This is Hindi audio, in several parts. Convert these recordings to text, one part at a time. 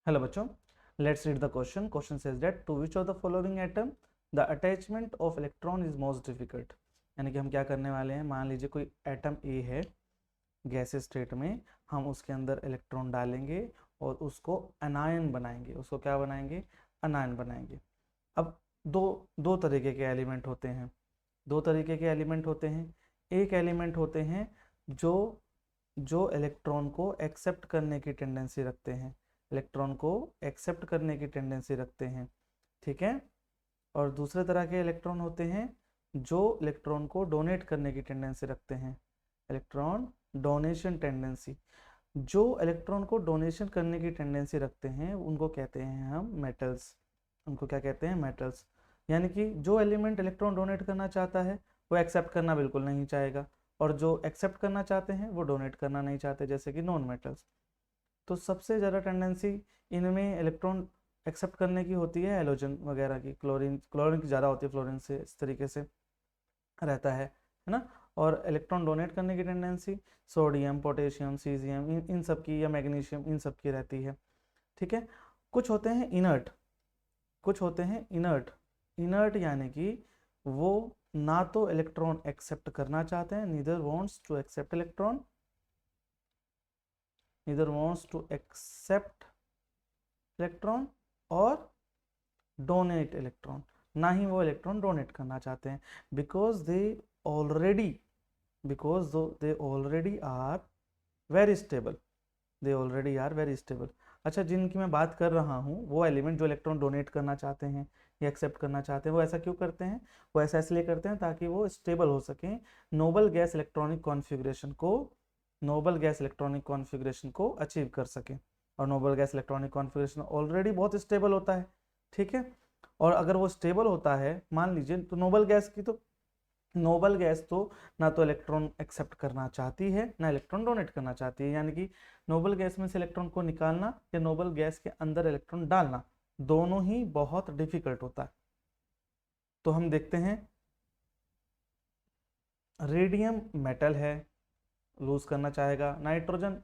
हेलो बच्चों, let's read the question. Question says that to which of the following atom the attachment of electron is most difficult. यानी कि हम क्या करने वाले हैं, मान लीजिए कोई एटम ए है गैस स्टेट में, हम उसके अंदर इलेक्ट्रॉन डालेंगे और उसको अनायन बनाएंगे. उसको क्या बनाएंगे? अनायन बनाएंगे. अब दो दो तरीके के एलिमेंट होते हैं. दो तरीके के एलिमेंट होते हैं. एक एलिमेंट होते हैं जो जो इलेक्ट्रॉन को एक्सेप्ट करने की टेंडेंसी रखते हैं. इलेक्ट्रॉन को एक्सेप्ट करने की टेंडेंसी रखते हैं, ठीक है. और दूसरे तरह के इलेक्ट्रॉन होते हैं जो इलेक्ट्रॉन को डोनेट करने की टेंडेंसी रखते हैं. Electron donation tendency. जो इलेक्ट्रॉन को डोनेशन करने की टेंडेंसी रखते हैं उनको कहते हैं हम मेटल्स. उनको क्या कहते हैं? मेटल्स. यानी कि जो एलिमेंट इलेक्ट्रॉन डोनेट करना चाहता है वो एक्सेप्ट करना बिल्कुल नहीं चाहेगा, और जो एक्सेप्ट करना चाहते हैं वो डोनेट करना नहीं चाहते, जैसे कि नॉन मेटल्स. तो सबसे ज़्यादा टेंडेंसी इनमें इलेक्ट्रॉन एक्सेप्ट करने की होती है हेलोजन वगैरह की. क्लोरीन की ज़्यादा होती है, फ्लोरीन से इस तरीके से रहता है ना. और इलेक्ट्रॉन डोनेट करने की टेंडेंसी सोडियम, पोटेशियम, सीजियम, इन सब की, या मैग्नीशियम, इन सब की रहती है, ठीक है. कुछ होते हैं इनर्ट. कुछ होते हैं इनर्ट. इनर्ट यानी कि वो ना तो इलेक्ट्रॉन एक्सेप्ट करना चाहते हैं, neither wants to accept electron, neither wants to accept electron और डोनेट इलेक्ट्रॉन. ना ही वो इलेक्ट्रॉन डोनेट करना चाहते हैं, because they already are very stable. They already are very stable. अच्छा, जिनकी मैं बात कर रहा हूँ वो एलिमेंट जो इलेक्ट्रॉन डोनेट करना चाहते हैं या एक्सेप्ट करना चाहते हैं, वो ऐसा क्यों करते हैं? वो ऐसा इसलिए करते हैं ताकि वो स्टेबल हो सकें, नोबल गैस इलेक्ट्रॉनिक कॉन्फ़िगरेशन को अचीव कर सकें. और noble gas electronic configuration already बहुत स्टेबल होता है, ठीक है. और अगर वो स्टेबल होता है, मान लीजिए, तो नोबल गैस तो ना तो इलेक्ट्रॉन एक्सेप्ट करना चाहती है ना इलेक्ट्रॉन डोनेट करना चाहती है. यानी कि नोबल गैस में से इलेक्ट्रॉन को निकालना या नोबल गैस के अंदर इलेक्ट्रॉन डालना, दोनों ही बहुत डिफिकल्ट होता है. तो हम देखते हैं, रेडियम मेटल है, लूज करना चाहेगा. नाइट्रोजन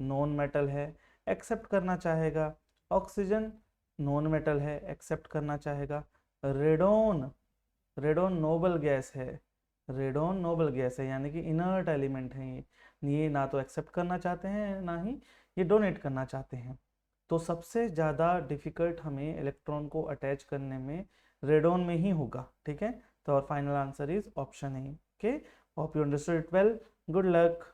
नॉन मेटल है, एक्सेप्ट करना चाहेगा. ऑक्सीजन नॉन मेटल है, एक्सेप्ट करना चाहेगा. रेडोन रेडोन नोबल गैस है. रेडोन नोबल गैस है, यानी कि इनर्ट एलिमेंट है. ये ना तो एक्सेप्ट करना चाहते हैं ना ही ये डोनेट करना चाहते हैं. तो सबसे ज़्यादा डिफिकल्ट हमें इलेक्ट्रॉन को अटैच करने में रेडोन में ही होगा, ठीक है. तो और final answer is option A. Okay, hope you understood it well. Good luck.